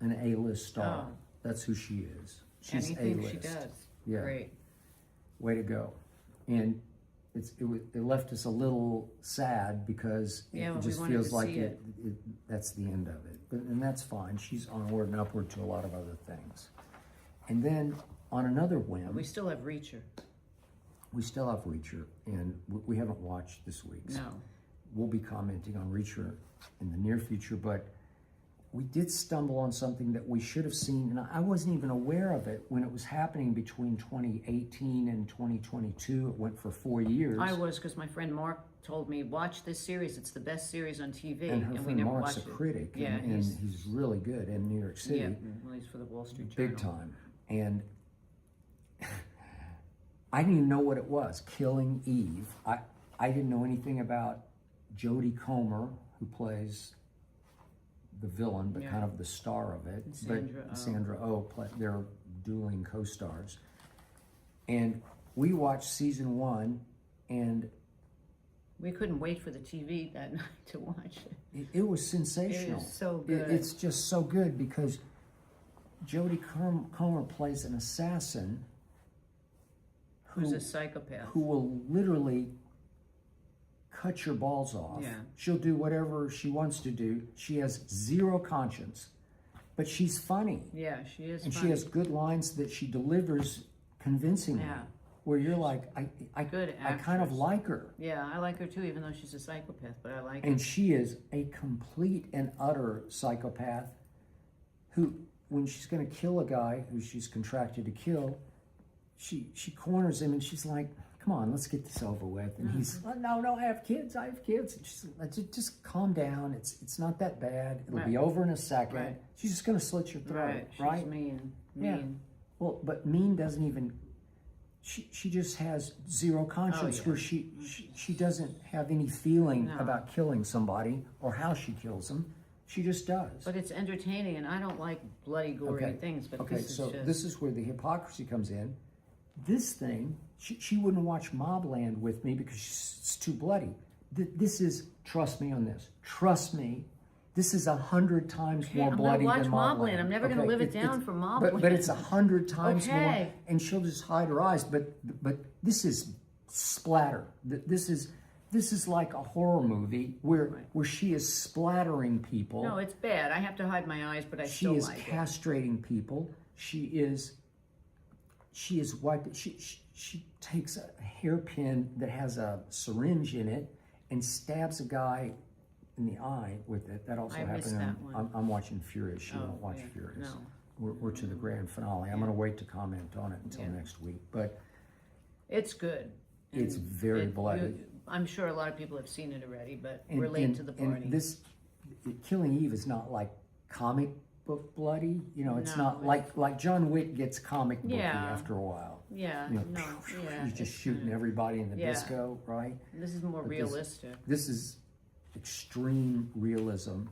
A-list star. Oh. That's who she is. She's Anything A-list. she does. Yeah. Great. Way to go. And it left us a little sad because Yeah, it we just wanted feels to like see that's the end of it. And that's fine. She's onward and upward to a lot of other things. And then on another whim, We still have Reacher. we still have Reacher, and we haven't watched this week's. No. We'll be commenting on Reacher in the near future, but we did stumble on something that we should have seen, and I wasn't even aware of it when it was happening between 2018 and 2022. It went for 4 years. I was, because my friend Mark told me, watch this series. It's the best series on TV. and her we friend never Mark's a watched it. critic, Yeah, and he's really good in New York City. Yeah, well, he's for the Wall Street Journal. Big time. And I didn't even know what it was, Killing Eve. I didn't know anything about Jodie Comer, who plays the villain, but Yeah. kind of the star of it. And Sandra but Oh. Sandra Oh, they're dueling co-stars. And we watched season 1, and We couldn't wait for the TV that night to watch it. it was sensational. It was so It- good. it's just so good because Jodie Comer plays an assassin Who's a psychopath. who will literally cut your balls off. Yeah. She'll do whatever she wants to do. She has zero conscience, but she's funny. Yeah, she is And funny. she has good lines that she delivers convincingly. Yeah. Where you're like, I Good kind of actress. like her. Yeah, I like her too, even though she's a psychopath, but I like her. And she is a complete and utter psychopath who, when she's going to kill a guy who she's contracted to kill, she corners him and she's like, come on, let's get this over with. And he's, oh, no, I have kids. And she's like, just calm down. It's not that bad. It'll be over in a second. Right. She's just going to slit your throat, right? She's mean. Yeah. Well, but mean doesn't even. She just has zero conscience, where she doesn't have any feeling about killing somebody or how she kills them. She just does. But it's entertaining, and I don't like bloody, gory things. But okay, this is so just... this is where the hypocrisy comes in. This thing, she wouldn't watch Mobland with me because it's too bloody. This is, trust me on this. Trust me. This is 100 times more bloody than Mobland. I'm never going to live it down for Mobland. But it's 100 times more, Okay. and she'll just hide her eyes. But this is splatter. This is like a horror movie where she is splattering people. No, it's bad. I have to hide my eyes, but I She still is like it. castrating people. She is wiping. She takes a hairpin that has a syringe in it and stabs a guy in the eye with it. That also I missed happened. that one. I'm watching Furious. She won't watch Furious. We're to the grand finale. I'm going to wait to comment on it until next week. But It's good. it's very bloody. I'm sure a lot of people have seen it already, but we're late to the party. And this Killing Eve is not like comic book bloody. You know, it's No, not like John Wick gets comic booky Yeah. after a while. Yeah, You know, no, yeah. he's just it's shooting kinda- everybody in the Yeah. disco, right? This is more realistic. This is extreme realism,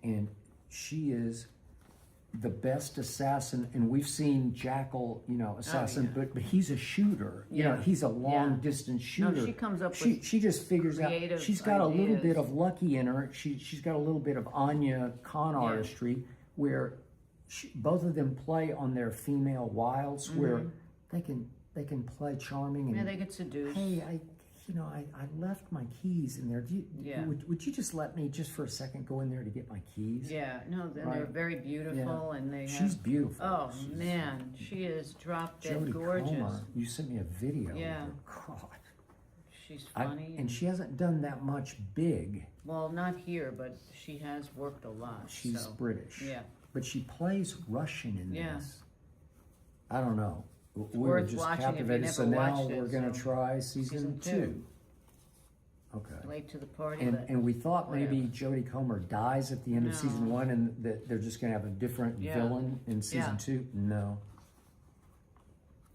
and she is the best assassin. And we've seen Jackal, assassin, but he's a shooter. You know, he's a long distance shooter. No, she comes up she with she just figures out. creative She's got a little ideas. bit of lucky in her. She's got a little bit of Anya con artistry, where both of them play on their female wiles, where they can play charming and they get seduced. hey, I left my keys in there. Would you just let me just for a second go in there to get my keys? Yeah, no, they're very beautiful, and they have... She's beautiful. Oh, man, she is drop dead Jodie gorgeous. Comer, you sent me a video. Yeah. Of her. God. She's funny. And she hasn't done that much big. Well, not here, but she has worked a lot. She's British. Yeah. But she plays Russian in Yeah. this. I don't know. We were worth just watching if you captivated. So never now watched it, we're going to so try season season 2. two. Okay. Late to the party, but And we thought maybe whatever. Jodie Comer dies at the end of season 1 and that they're just going to have a different villain in season 2. No.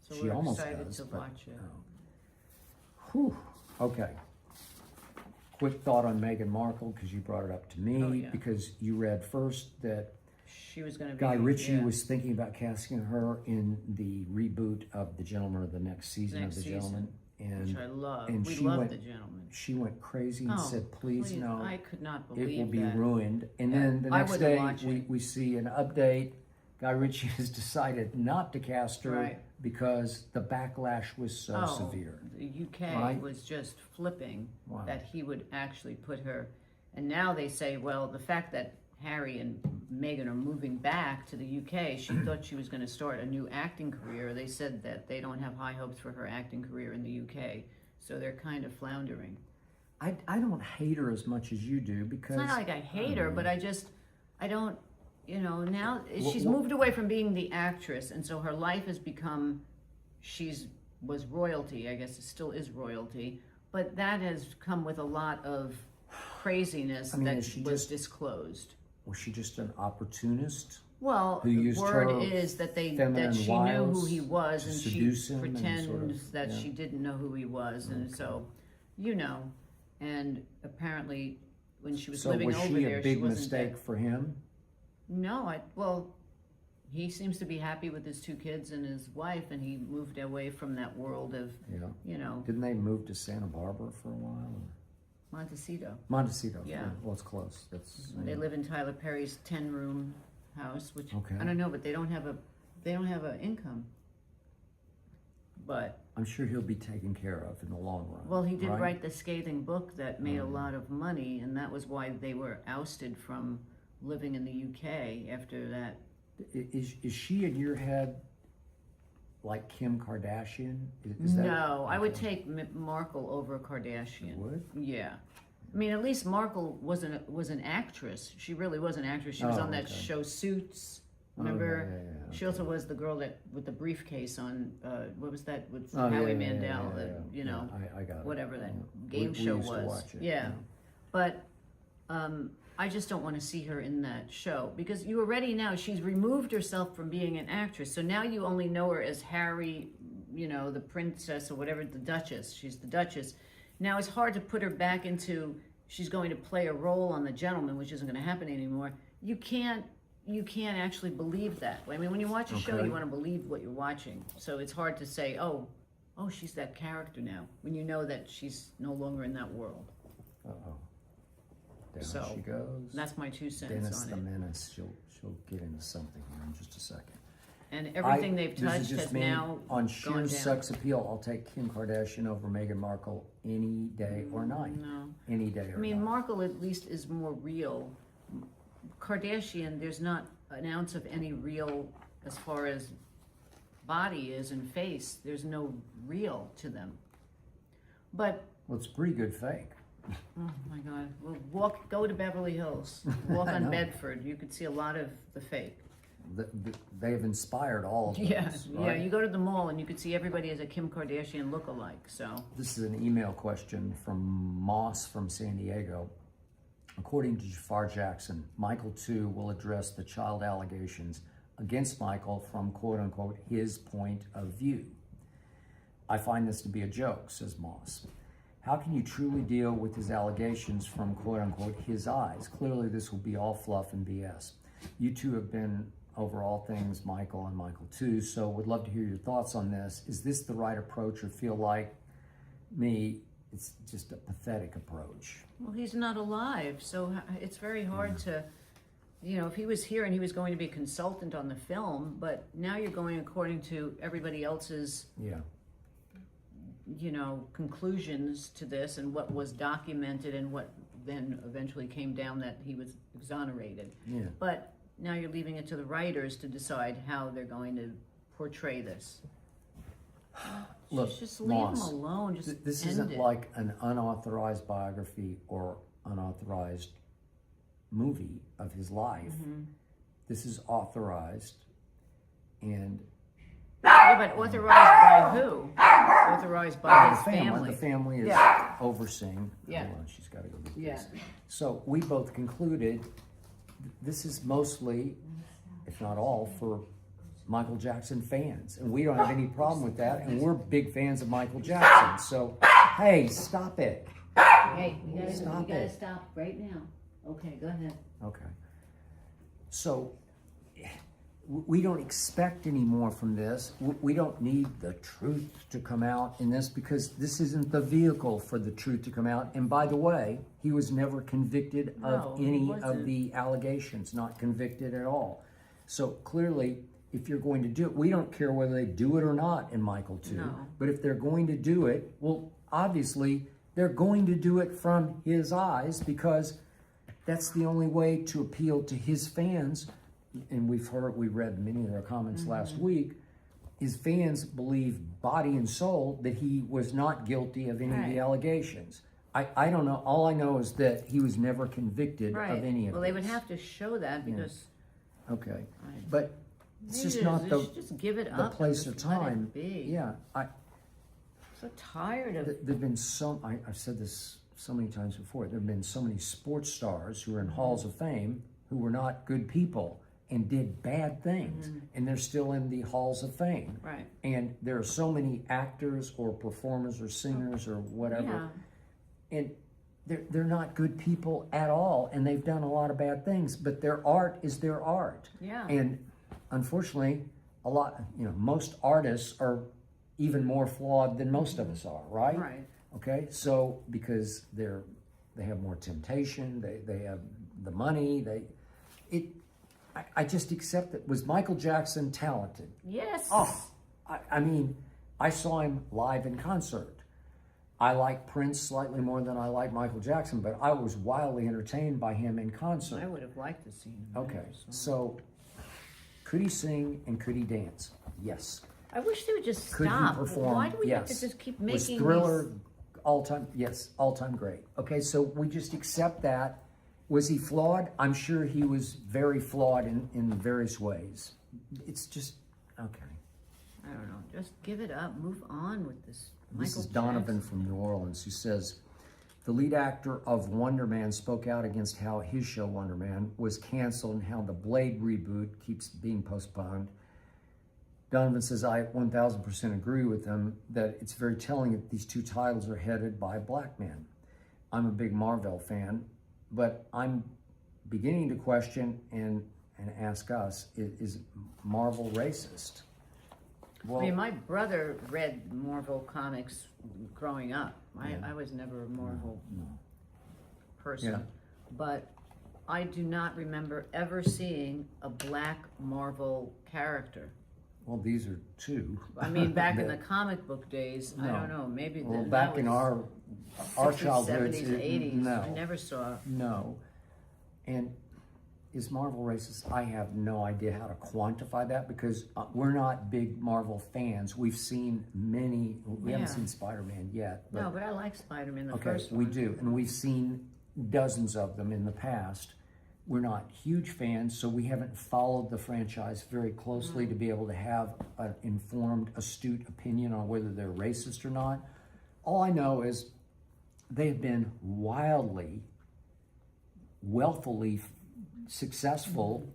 so She we're almost excited does, to but watch it. Whew. Okay. Quick thought on Meghan Markle, because you brought it up to me, Oh, yeah. because you read first that She was going to be... Guy Ritchie was thinking about casting her in the reboot of The Gentleman of the next season Next of The season, Gentleman. And, which I love. and We she love went- The Gentleman. she went crazy and said, please no, I could not believe it will be that. ruined. And Yeah. then the I next wouldn't day, watch it. we see an update. Guy Ritchie has decided not to cast her Right. because the backlash was so Oh, severe. the UK Right? was just flipping Wow. that he would actually put her. And now they say, well, the fact that Harry and Meghan are moving back to the UK, she thought she was going to start a new acting career. They said that they don't have high hopes for her acting career in the UK, so they're kind of floundering. I don't hate her as much as you do because It's not like I hate her, but I don't, now she's well- moved away from being the actress, and so her life has become, was royalty, I guess it still is royalty, but that has come with a lot of craziness I mean, that is she was just- disclosed. was she just an opportunist? Well, Who the used word her is that feminine she knew who wiles he was, to and she seduce him and pretends sort of- that yeah. she didn't know who he was, and so, and apparently when she was So living was over she there, a big she wasn't mistake dead. for him? No, he seems to be happy with his 2 kids and his wife, and he moved away from that world of, Yeah. Didn't they move to Santa Barbara for a while? Or? Montecito. Montecito. Yeah. Well, it's close. That's They live in Tyler Perry's 10-room house, which Okay. I don't know, but they don't have a income. But I'm sure he'll be taken care of in the long run. well, he did right? write the scathing book that made a lot of money, and that was why they were ousted from living in the UK after that. Is she in your head like Kim Kardashian? Is that, No, I would take Markle over Kardashian. You would? Yeah. I mean, at least Markle was an actress. She really was an actress. She was Oh, on that okay. show Suits. Remember? yeah, She also was the girl that with the briefcase on what was that with Oh, Howie yeah, Mandel? yeah, You know, I got it. whatever that Yeah. game We show used to was. watch it, Yeah. But I just don't want to see her in that show because you already know she's removed herself from being an actress. So now you only know her as Harry, you know, the princess or whatever, the Duchess. She's the Duchess. Now it's hard to put her back into she's going to play a role on The Gentleman, which isn't going to happen anymore. You can't actually believe that. I mean, when you watch a show, Okay. you want to believe what you're watching. So it's hard to say, oh, she's that character now, when you know that she's no longer in that world. Uh-oh. Down So, she goes. That's my 2 cents Dennis on the it. Menace. She'll get into something here in just a second. And everything they've This is touched just has me. now On gone sheer down. sex appeal, I'll take Kim Kardashian over Meghan Markle any day or night. No. Any day or I mean, night. Markle at least is more real. Kardashian, there's not an ounce of any real as far as body is and face. There's no real to them. But Well, it's pretty good fake. oh my God, well, go to Beverly Hills, walk I on know. Bedford. You could see a lot of the fake. They've inspired all of Yeah, us, yeah. right? You go to the mall and you could see everybody as a Kim Kardashian look-alike. So This is an email question from Moss from San Diego. According to Jafar Jackson, Michael too will address the child allegations against Michael from quote-unquote his point of view. I find this to be a joke, says Moss. How can you truly deal with his allegations from quote-unquote his eyes? Clearly this will be all fluff and BS. You two have been over all things Michael and Michael too, so would love to hear your thoughts on this. Is this the right approach, or feel like me, it's just a pathetic approach? well, he's not alive, so it's very hard to, you know, if he was here and he was going to be a consultant on the film, but now you're going according to everybody else's, Yeah. you know, conclusions to this and what was documented and what then eventually came down that he was exonerated. Yeah. But now you're leaving it to the writers to decide how they're going to portray this. Look, just leave Moss, him alone. Just this end isn't it. like an unauthorized biography or unauthorized movie of his life. Mm-hmm. This is authorized, and Yeah, but authorized by who? Authorized by his the family. The family is Yeah. overseeing. Yeah. Hold on, she's got to go get Yeah. this. So we both concluded this is mostly, if not all, for Michael Jackson fans, and we don't have any problem with that. And we're big fans of Michael Jackson. So, hey, stop it. Hey, Stop you gotta it. stop right now. Okay, go ahead. Okay. So we don't expect any more from this. We don't need the truth to come out in this because this isn't the vehicle for the truth to come out. And by the way, he was never convicted No, of he any wasn't. of the allegations, not convicted at all. So clearly, if you're going to do it, we don't care whether they do it or not in Michael 2. No. But if they're going to do it, well, obviously, they're going to do it from his eyes because that's the only way to appeal to his fans. And we read many of their comments last week. His fans believe body and soul that he was not guilty of any of the Right. allegations. I don't know. All I know is that he was never convicted Right. of any of Well, this. they would have to show that because Okay. Right. But it's They just should- not they the should just give it the up. place and or just let it time. be. Yeah. So tired of There've been I've said this so many times before. There've been so many sports stars who are in halls of fame who were not good people and did bad things, and they're still in the halls of fame. right. And there are so many actors or performers or singers or whatever, Yeah. and they're not good people at all, and they've done a lot of bad things. But their art is their art. Yeah. And unfortunately, most artists are even more flawed than most of us are, right? Right. Okay, so because they have more temptation, they have the money, I just accept it. Was Michael Jackson talented? Yes. Oh, I mean, I saw him live in concert. I like Prince slightly more than I like Michael Jackson, but I was wildly entertained by him in concert. I would have liked to see him. Okay, so could he sing and could he dance? Yes. I wish they would just Could stop. he perform? Why do we have Yes. to just keep Was making Thriller these? all-time? Yes, all-time great. Okay, so we just accept that. Was he flawed? I'm sure he was very flawed in various ways. It's just, okay. I don't know. Just give it up. Move on with this. This Michael is Donovan Jackson. from New Orleans, who says, the lead actor of Wonder Man spoke out against how his show Wonder Man was canceled and how the Blade reboot keeps being postponed. Donovan says, I 1000% agree with him that it's very telling that these two titles are headed by black men. I'm a big Marvel fan, but I'm beginning to question and ask us, is Marvel racist? Well, I mean, my brother read Marvel comics growing up. I was never a Marvel person. Yeah. But I do not remember ever seeing a black Marvel character. well, these are two. I mean, back in the comic book days, I No. don't know, maybe Well, that back in was our 60s, childhoods, 70s, 80s. no. I never saw. No. And is Marvel racist? I have no idea how to quantify that because we're not big Marvel fans. We've seen many, we haven't Yeah. seen Spider-Man yet. But, No, but I like Spider-Man, the okay, first we one. do. And we've seen dozens of them in the past. We're not huge fans, so we haven't followed the franchise very closely to be able to have an informed, astute opinion on whether they're racist or not. All I know is they have been wildly, wealthily successful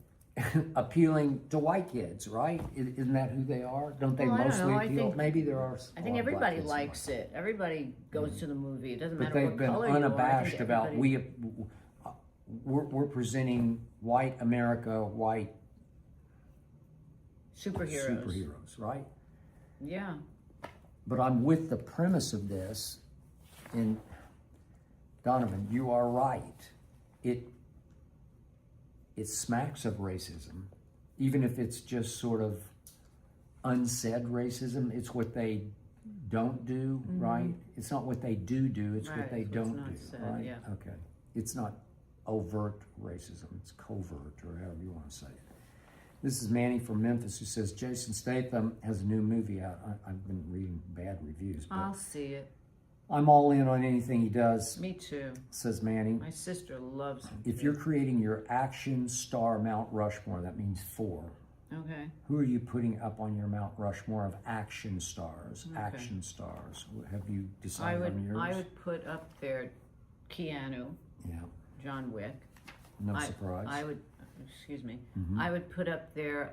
appealing to white kids, right? Isn't that who they are? Don't they Well, I don't mostly know. I appeal? think- Maybe there are. I think everybody likes it. Everybody goes to the movie. It doesn't But matter they've what been color you are. I think unabashed about everybody- we're presenting white America, white superheroes, right? Yeah. But I'm with the premise of this, and Donovan, you are right. It smacks of racism, even if it's just sort of unsaid racism. It's what they don't do, right? It's not what they do, it's Right, what they it's what's don't not do, said, right? yeah. Okay. It's not overt racism, it's covert, or however you want to say it. This is Manny from Memphis who says, Jason Statham has a new movie out. I've been reading bad reviews, but I'll see it. I'm all in on anything he does, Me too. says Manny. My sister loves him. If you're creating your action star Mount Rushmore, that means 4. Okay. Who are you putting up on your Mount Rushmore of action stars? Action stars. Have you decided on yours? I would put up there Keanu, Yeah, John Wick. no surprise. I would, excuse me. I would put up there,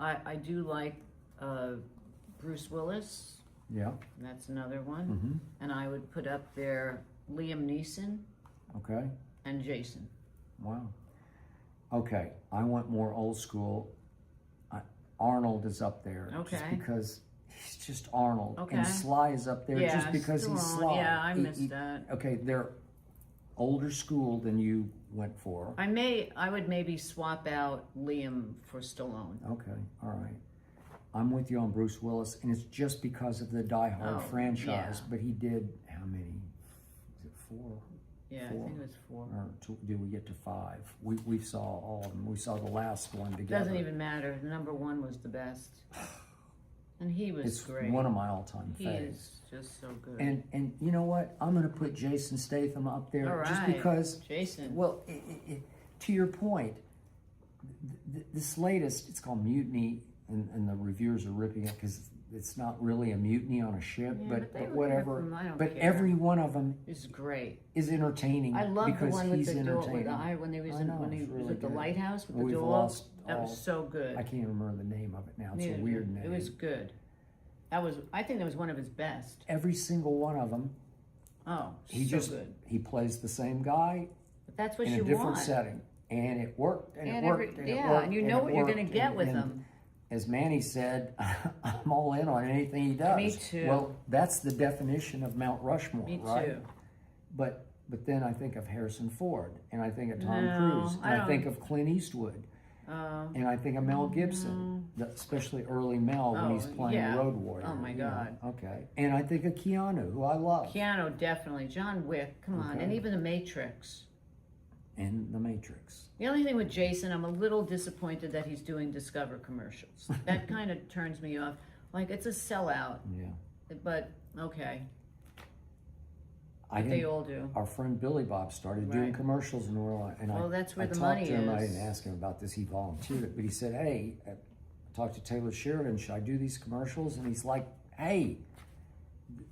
I do like Bruce Willis. Yeah, That's another one. And I would put up there Liam Neeson okay. and Jason. Wow. Okay, I want more old school. Arnold is up there. Just Okay. because he's just Arnold. Okay. And Sly is up there just because he's Stallone. Sly. Yeah, I missed that. Okay, they're older school than you went for. I would maybe swap out Liam for Stallone. Okay, all right. I'm with you on Bruce Willis, and it's just because of the Die Hard Oh, franchise. yeah. But he did how many? Is it 4? Yeah, 4? I think it was 4. Or did we get to 5? We saw all of them. We saw the last one together. Doesn't even matter. Number 1 was the best. And he was It's great. one of my all-time He faves. is just so good. And you know what? I'm going to put Jason Statham up there All just right. because. Jason. Well, to your point, this latest, it's called Mutiny, and the reviewers are ripping it because it's not really a mutiny on a ship, Yeah, but they were whatever. ripping 'em, I don't But care. every one of them It's great. is entertaining I love the because one with he's the door, entertaining. when he was I know, when he it's was really at the good. lighthouse with We've the dog. lost That all- was so good. I can't remember the name of it now. It's Neither a do weird I. name. It was good. I think that was one of his best. Every single one of them. Oh, He so just good. he plays the same guy But that's what in you a different want. setting, and it worked, and, And it worked, and it yeah, worked, and you and know it what you're worked, going to get with and him. As Manny said, I'm all in on anything he does. Me too. Well, that's the definition of Mount Rushmore, Me right? too. But but then I think of Harrison Ford, and I think of Tom No, Cruise, I and I don't- think of Clint Eastwood, and I think of Mel Gibson, especially early Mel when he's playing yeah. Road Warrior. Oh, my you know. God. Okay, and I think of Keanu, who I love, Keanu, definitely. John Wick, come on. Okay. And even The Matrix. and The Matrix. The only thing with Jason, I'm a little disappointed that he's doing Discover commercials. That kind of turns me off. Like, it's a sellout. Yeah. But, okay. I They didn't, all do. our friend Billy Bob started doing Right. commercials, and we're like, and Well, that's where I the talked money to him. I is. didn't ask him about this; he volunteered it, but he said, "Hey, I talked to Taylor Sheridan. Should I do these commercials?" And he's like, "Hey,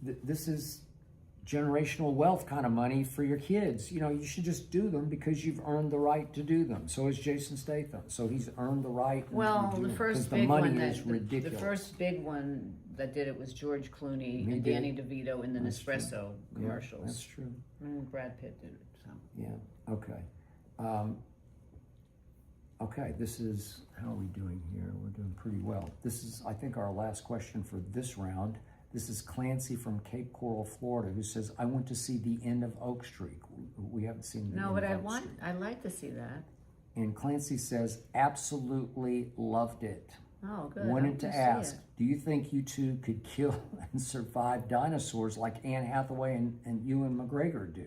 this is generational wealth kind of money for your kids. You know, you should just do them because you've earned the right to do them." So is Jason Statham. So he's earned the right. Well, to do the them, first 'cause the big money one is that ridiculous. the first big one that did it was George Clooney He and did. Danny DeVito in the That's true. Nespresso Yeah, commercials. that's true. And Brad Pitt did it. So. Yeah. Okay. Okay. This is how are we doing here? We're doing pretty well. This is, I think, our last question for this round. This is Clancy from Cape Coral, Florida, who says, "I went to see the end of Oak Street." We haven't seen the No, end but of Oak Street. I'd like to see that. And Clancy says, "Absolutely loved it. Oh, good. Wanted to I ask, see it. do you think you two could kill and survive dinosaurs like Anne Hathaway and Ewan McGregor do?"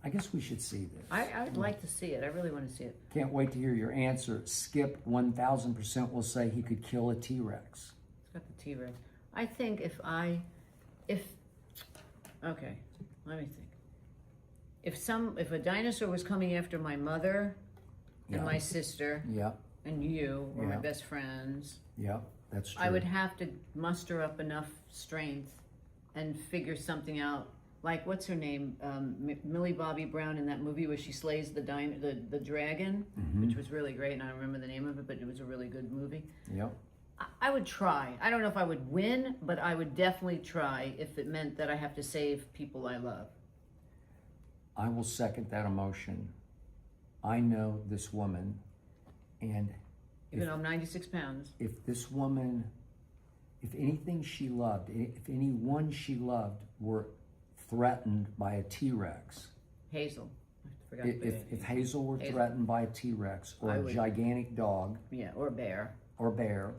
I guess we should see this. I'd like to see it. I really want to see it. Can't wait to hear your answer. Skip 1000% will say he could kill a T-Rex. It's got the T-Rex. I think okay, let me think. If a dinosaur was coming after my mother and Yeah. my sister Yep, and you were my Yeah. best friends, yep, that's true. I would have to muster up enough strength and figure something out. Like, what's her name? Millie Bobby Brown in that movie where she slays the dragon, which was really great, and I don't remember the name of it, but it was a really good movie. Yep. I would try. I don't know if I would win, but I would definitely try if it meant that I have to save people I love. I will second that emotion. I know this woman, and Even though I'm 96 pounds. if this woman, if anything she loved, if anyone she loved were threatened by a T-Rex, Hazel. I forgot to put if it. Hazel were Hazel. threatened by a T-Rex or I a would- gigantic dog Yeah, or bear. or bear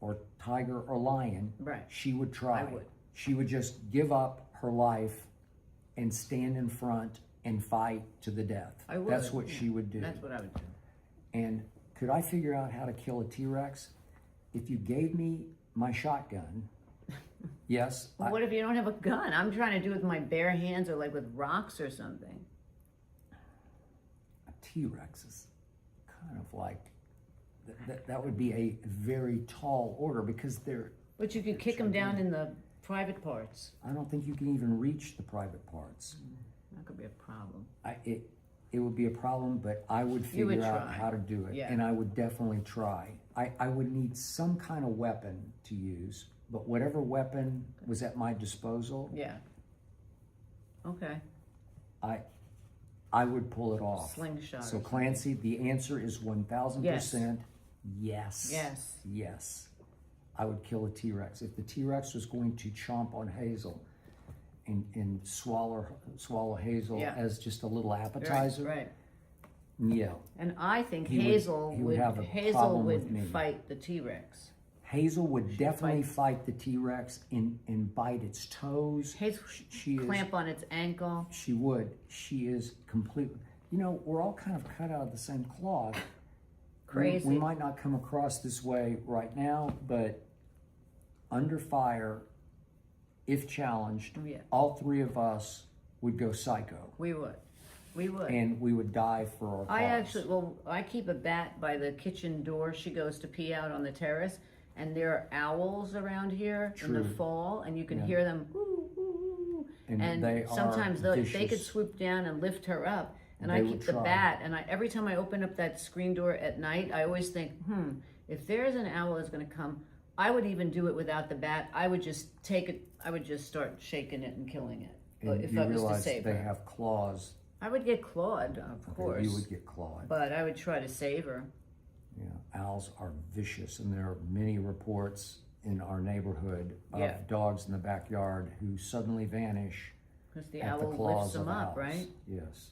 or tiger or lion, Right. she would try. I would. She would just give up her life and stand in front and fight to the death. I would. That's what yeah. she would do. That's what I would do. And could I figure out how to kill a T-Rex? If you gave me my shotgun, yes. Well, what if you don't have a gun? I'm trying to do it with my bare hands or like with rocks or something. A T-Rex is kind of like, that would be a very tall order because But you could kick them down in the private parts. I don't think you can even reach the private parts. That could be a problem. It would be a problem, but I would You would figure out try. how to do it. Yeah. And I would definitely try. I would need some kind of weapon to use, but whatever weapon was at my disposal, Yeah. Okay. I would pull it off. Slingshot. So or Clancy, the answer is 1000% yes. Yes. Yes. I would kill a T-Rex. If the T-Rex was going to chomp on Hazel and swallow Hazel Yeah. as just a little something. appetizer, Right. yeah. And I think He would- Hazel he would have a Hazel problem with me. would fight the T-Rex. Hazel would definitely fight- fight the T-Rex and bite its toes. Hazel She is. clamp on its ankle. She would. She is completely. You know, we're all kind of cut out of the same cloth. Crazy. We might not come across this way right now, but under fire, if challenged, Yeah. all three of us would go psycho, We would. We would. and we would die for our cause. I keep a bat by the kitchen door. She goes to pee out on the terrace, and there are owls around here in the True. fall, and you can Yeah. hear them. Ooh, ooh, ooh. And they are sometimes they could vicious. swoop down and lift her up. And They I would keep the try. bat, and every time I open up that screen door at night, I always think, if there's an owl that's going to come, I would even do it without the bat. I would just take it. I would just start shaking it and killing it. And if you I was to realize save they her, have claws. I would get clawed, of Okay, course. you would get clawed. But I would try to save her. Yeah, owls are vicious, and there are many reports in our neighborhood of Yeah. dogs in the backyard who suddenly vanish Because the at the owl claws lifts of them up, owls. right? Yes.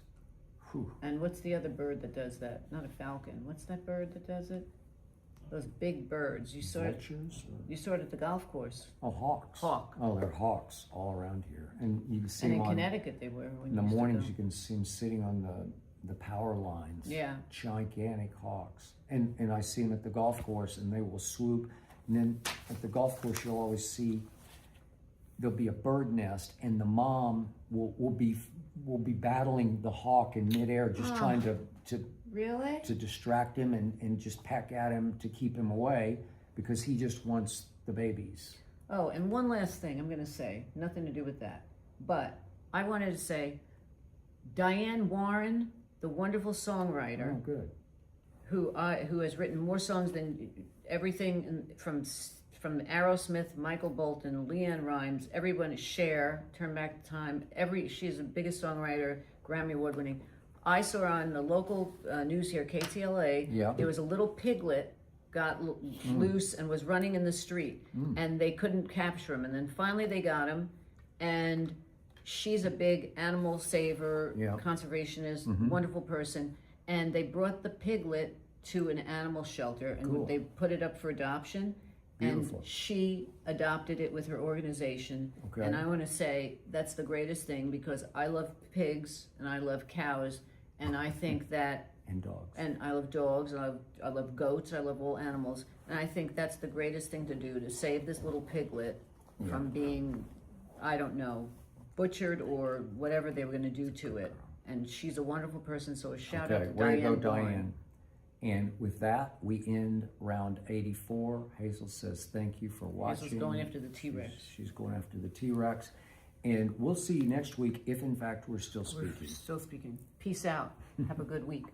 Whew. And what's the other bird that does that? Not a falcon. What's that bird that does it? Those big birds. You saw it. Vultures? You saw it at the golf course. Oh, hawks. Hawk. Oh, there are hawks all around here, and you can see And them in on. Connecticut they were. When In the you used to mornings, go. you can see them sitting on the power lines. Yeah. Gigantic hawks. And I see them at the golf course, and they will swoop. And then at the golf course, you'll always see there'll be a bird nest, and the mom will be battling the hawk in midair, just trying to Really? distract him and just peck at him to keep him away, because he just wants the babies. Oh, and one last thing I'm going to say, nothing to do with that, but I wanted to say, Diane Warren, the wonderful songwriter, Oh, good. who has written more songs than everything from Aerosmith, Michael Bolton, Leanne Rimes, everyone, Cher, Turn Back the Time. She's the biggest songwriter, Grammy Award winning. I saw her on the local news here, KTLA. Yeah. There was a little piglet got loose and was running in the street, and they couldn't capture him. And then finally they got him, and she's a big animal saver, Yeah. conservationist, wonderful person. And they brought the piglet to an animal shelter, and Cool. they put it up for adoption. Beautiful. And she adopted it with her organization. Okay. And I want to say that's the greatest thing, because I love pigs and I love cows, and I think that, And dogs. and I love dogs, and I love goats, I love all animals, and I think that's the greatest thing to do, to save this little piglet from being, I don't know, butchered or whatever they were going to do to it. And she's a wonderful person, so a shout out Okay, to way to Diane go, Warren. Diane. And with that, we end round 84. Hazel says thank you for watching. Hazel's going after the T-Rex. She's going after the T-Rex. And we'll see you next week if, in fact, we're still speaking. Still speaking. Peace out. Have a good week.